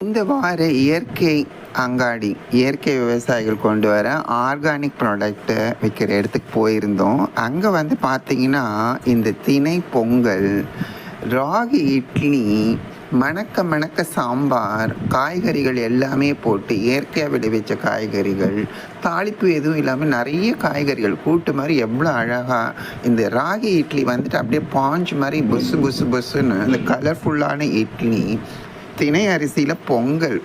இந்த வார இயற்கை அங்காடி இயற்கை விவசாயிகள் கொண்டு வர ஆர்கானிக் ப்ராடக்ட்டை விற்கிற இடத்துக்கு போயிருந்தோம். அங்கே வந்து பார்த்திங்கன்னா இந்த திணை பொங்கல், ராகி இட்லி, மணக்க மணக்க சாம்பார், காய்கறிகள் எல்லாமே போட்டு இயற்கையாக விளைவிச்ச காய்கறிகள், தாளிப்பு எதுவும் இல்லாமல் நிறைய காய்கறிகள் கூட்டு மாதிரி எவ்வளோ அழகாக இந்த ராகி இட்லி வந்துட்டு அப்படியே பாஞ்சு மாதிரி புசு புசு புசுன்னு அந்த கலர்ஃபுல்லான இட்லி, திணை அரிசியில் பொங்கல்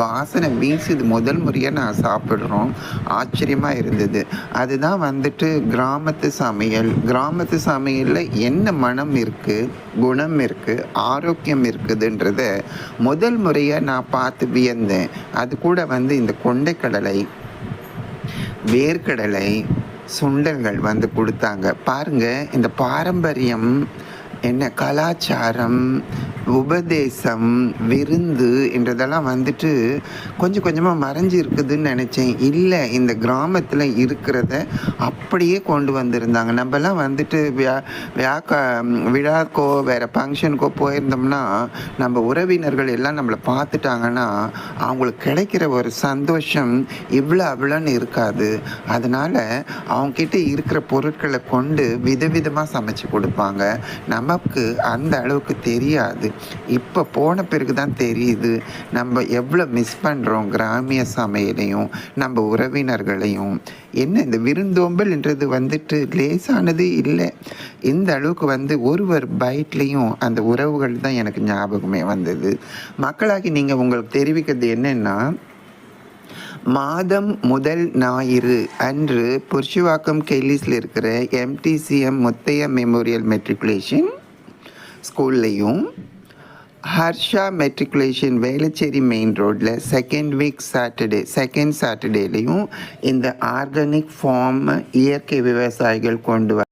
வாசனை வீசுது. முதல் முறையாக நான் சாப்பிட்றோம். ஆச்சரியமாக இருந்தது. அதுதான் வந்துட்டு கிராமத்து சமையல். கிராமத்து சமையலில் என்ன மனம் இருக்குது, குணம் இருக்குது, ஆரோக்கியம் இருக்குதுன்றத முதல் முறையாக நான் பார்த்து வியந்தேன். அது கூட வந்து இந்த கொண்டைக்கடலை, வேர்க்கடலை, சுண்டல்கள் வந்து கொடுத்தாங்க. பாருங்கள், இந்த பாரம்பரியம் என்ன, கலாச்சாரம், உபதேசம், விருந்து என்றதெல்லாம் வந்துட்டு கொஞ்சம் கொஞ்சமாக மறைஞ்சி இருக்குதுன்னு நினச்சேன். இல்லை, இந்த கிராமத்தில் இருக்கிறத அப்படியே கொண்டு வந்திருந்தாங்க. நம்மலாம் வந்துட்டு விழாக்கோ வேறு ஃபங்க்ஷனுக்கோ போயிருந்தோம்னா நம்ம உறவினர்கள் எல்லாம் நம்மளை பார்த்துட்டாங்கன்னா அவங்களுக்கு கிடைக்கிற ஒரு சந்தோஷம் இவ்வளோன்னு இருக்காது. அதனால் அவங்கக்கிட்ட இருக்கிற பொருட்களை கொண்டு விதவிதமாக சமைச்சு கொடுப்பாங்க. நமக்கு அந்த அளவுக்கு தெரியாது. இப்போ போன பிறகு தான் தெரியுது நம்ம எவ்வளோ மிஸ் பண்ணுறோம் கிராமிய சமையலையும் நம்ம உறவினர்களையும். என்ன இந்த விருந்தோம்பல்ன்றது வந்துட்டு லேசானது இல்லை. இந்த அளவுக்கு வந்து ஒரு பைட்லேயும் அந்த உறவுகள் தான் எனக்கு ஞாபகமே வந்தது. மக்களாகி நீங்கள் உங்களுக்கு தெரிவிக்கிறது என்னென்னா, மாதம் முதல் ஞாயிறு அன்று புருஷவாக்கம் கெல்லிஸில் இருக்கிற MTCM முத்தையா மெமோரியல் மெட்ரிகுலேஷன் ஸ்கூல்லையும், ஹர்ஷா மெட்ரிகுலேஷன் வேளச்சேரி மெயின் ரோட்டில் செகண்ட் சாட்டர்டேலையும் இந்த ஆர்கானிக் ஃபார்ம் இயற்கை விவசாயிகள் கொண்டு